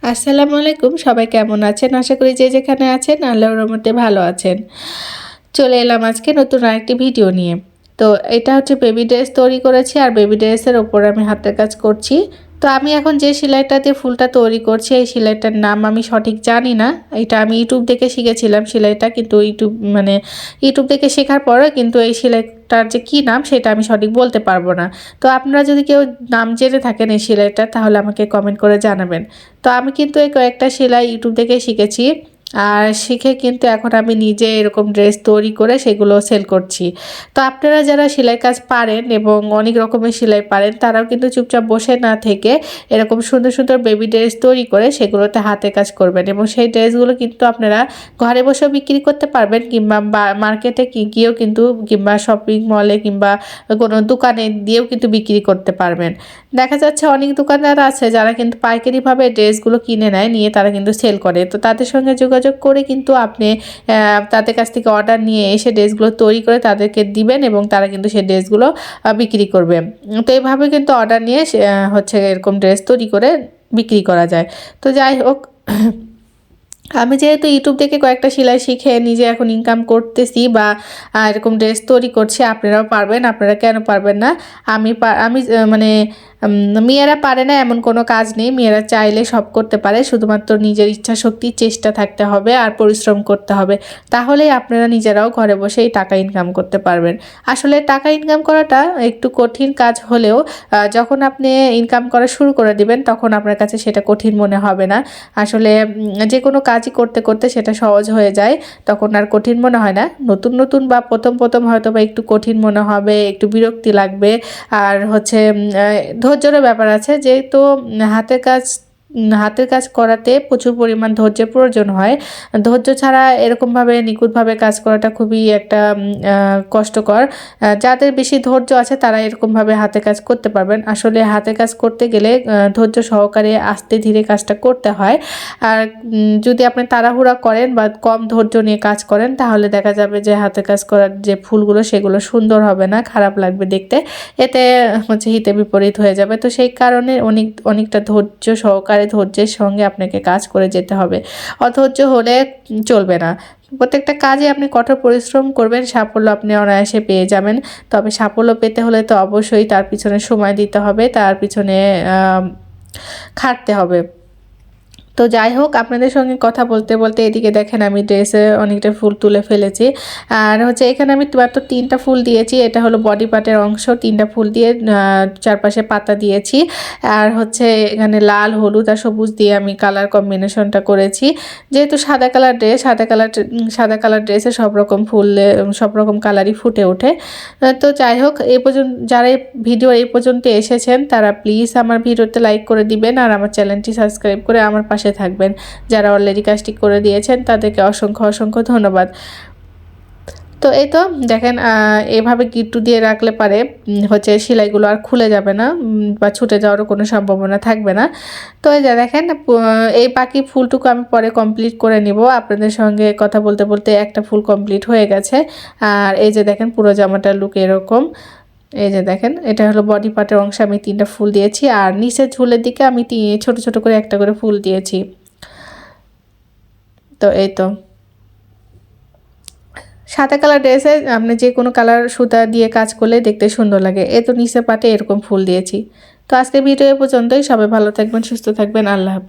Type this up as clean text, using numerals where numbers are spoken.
আসসালামু আলাইকুম, সবাই কেমন আছেন? আশা করি যে যেখানে আছেন আল্লাহর রহমতে ভালো আছেন। চলে এলাম আজকে নতুন আরেকটি ভিডিও নিয়ে। তো এটা হচ্ছে বেবি ড্রেস তৈরি করেছি, আর বেবি ড্রেসের ওপর আমি হাতের কাজ করছি। তো আমি এখন যে সেলাইটাতে ফুলটা তৈরি করছি, এই সেলাইটার নাম আমি সঠিক জানি না। এটা আমি ইউটিউব দেখে শিখেছিলাম সেলাইটা, কিন্তু ইউটিউব দেখে শেখার পরে কিন্তু এই সেলাইটার যে কী নাম সেটা আমি সঠিক বলতে পারবো না। তো আপনারা যদি কেউ নাম জেনে থাকেন এই সেলাইটার, তাহলে আমাকে কমেন্ট করে জানাবেন। তো আমি কিন্তু এই কয়েকটা সেলাই ইউটিউব থেকে শিখেছি, আর শিখে কিন্তু এখন আমি নিজে এরকম ড্রেস তৈরি করে সেগুলো সেল করছি। তো আপনারা যারা সেলাই কাজ পারেন এবং অনেক রকমের সেলাই পারেন, তারাও কিন্তু চুপচাপ বসে না থেকে এরকম সুন্দর সুন্দর বেবি ড্রেস তৈরি করে সেগুলোতে হাতে কাজ করবেন, এবং সেই ড্রেসগুলো কিন্তু আপনারা ঘরে বসেও বিক্রি করতে পারবেন, কিংবা মার্কেটে গিয়েও কিন্তু, কিংবা শপিং মলে কিংবা কোনো দোকানে দিয়েও কিন্তু বিক্রি করতে পারবেন। দেখা যাচ্ছে অনেক দোকানদার আছে যারা কিন্তু পাইকারিভাবে ড্রেসগুলো কিনে নেয়, নিয়ে তারা কিন্তু সেল করে। তো তাদের সঙ্গে যোগাযোগ করে কিন্তু আপনি তাদের কাছ থেকে অর্ডার নিয়ে এসে ড্রেসগুলো তৈরি করে তাদেরকে দিবেন, এবং তারা কিন্তু সেই ড্রেসগুলো বিক্রি করবে। তো এইভাবে কিন্তু অর্ডার নিয়ে হচ্ছে এরকম ড্রেস তৈরি করে বিক্রি করা যায়। তো যাই হোক, আমি যেহেতু ইউটিউব থেকে কয়েকটা সেলাই শিখে নিজে এখন ইনকাম করতেছি, বা এরকম ড্রেস তৈরি করছি, আপনারাও পারবেন। আপনারা কেন পারবেন না? আমি মানে মেয়েরা পারে না এমন কোনো কাজ নেই, মেয়েরা চাইলে সব করতে পারে, শুধুমাত্র নিজের ইচ্ছা শক্তি, চেষ্টা থাকতে হবে আর পরিশ্রম করতে হবে। তাহলেই আপনারা নিজেরাও ঘরে বসেই টাকা ইনকাম করতে পারবেন। আসলে টাকা ইনকাম করাটা একটু কঠিন কাজ হলেও যখন আপনি ইনকাম করা শুরু করে দিবেন, তখন আপনার কাছে সেটা কঠিন মনে হবে না। আসলে যে কোনো কাজই করতে করতে সেটা সহজ হয়ে যায়, তখন আর কঠিন মনে হয় না। নতুন নতুন বা প্রথম প্রথম হয়তো বা একটু কঠিন মনে হবে, একটু বিরক্তি লাগবে, আর হচ্ছে ধৈর্যেরও ব্যাপার আছে। যেহেতু হাতের কাজ করাতে প্রচুর পরিমাণ ধৈর্যের প্রয়োজন হয়। ধৈর্য ছাড়া এরকমভাবে নিখুঁতভাবে কাজ করাটা খুবই একটা কষ্টকর। যাদের বেশি ধৈর্য আছে তারা এরকমভাবে হাতে কাজ করতে পারবেন। আসলে হাতে কাজ করতে গেলে ধৈর্য সহকারে আস্তে ধীরে কাজটা করতে হয়। আর যদি আপনি তাড়াহুড়া করেন বা কম ধৈর্য নিয়ে কাজ করেন, তাহলে দেখা যাবে যে হাতে কাজ করার যে ফুলগুলো সেগুলো সুন্দর হবে না, খারাপ লাগবে দেখতে। এতে হচ্ছে হিতে বিপরীত হয়ে যাবে। তো সেই কারণে অনেকটা ধৈর্য সহকারে, ধৈর্যের সঙ্গে আপনাকে কাজ করে যেতে হবে। অধৈর্য হলে চলবে না। প্রত্যেকটা কাজে আপনি কঠোর পরিশ্রম করবেন, সাফল্য আপনি অনায়াসে পেয়ে যাবেন। তবে সাফল্য পেতে হলে তো অবশ্যই তার পিছনে সময় দিতে হবে, তার পিছনে খাটতে হবে। তো যাই হোক, আপনাদের সঙ্গে কথা বলতে বলতে এদিকে দেখেন আমি ড্রেসে অনেকটা ফুল তুলে ফেলেছি। আর হচ্ছে এখানে আমি মাত্র 3টা ফুল দিয়েছি। এটা হলো বডি পার্টের অংশ। 3টা ফুল দিয়ে চারপাশে পাতা দিয়েছি। আর হচ্ছে এখানে লাল, হলুদ আর সবুজ দিয়ে আমি কালার কম্বিনেশনটা করেছি। যেহেতু সাদা কালার ড্রেসে সব রকম সব রকম কালারই ফুটে ওঠে। তো যাই হোক, যারা এই পর্যন্ত এসেছেন তারা প্লিজ আমার ভিডিওতে লাইক করে দিবেন, আর আমার চ্যানেলটি সাবস্ক্রাইব করে আমার পাশে থাকবেন। যারা অলরেডি কাজটি করে দিয়েছেন তাদেরকে অসংখ্য অসংখ্য ধন্যবাদ। তো এই তো দেখেন, এভাবে গিট্টু দিয়ে রাখলে পারে হচ্ছে সেলাইগুলো আর খুলে যাবে না, বা ছুটে যাওয়ারও কোনো সম্ভাবনা থাকবে না। তো এই যে দেখেন, এই বাকি ফুলটুকু আমি পরে কমপ্লিট করে নিব। আপনাদের সঙ্গে কথা বলতে বলতে একটা ফুল কমপ্লিট হয়ে গেছে। আর এই যে দেখেন পুরো জামাটার লুক এরকম। এই যে দেখেন, এটা হলো বডি পার্টের অংশ, আমি 3টা ফুল দিয়েছি, আর নিচের ঝুলের দিকে আমি ছোট ছোট করে একটা করে ফুল দিয়েছি। তো এই তো সাদা কালার ড্রেসে আপনি যে কোনো কালার সুতা দিয়ে কাজ করলে দেখতে সুন্দর লাগে। এ তো নিচের পাটে এরকম ফুল দিয়েছি। তো আজকের ভিডিও এ পর্যন্তই। সবাই ভালো থাকবেন, সুস্থ থাকবেন। আল্লাহ হাফেজ।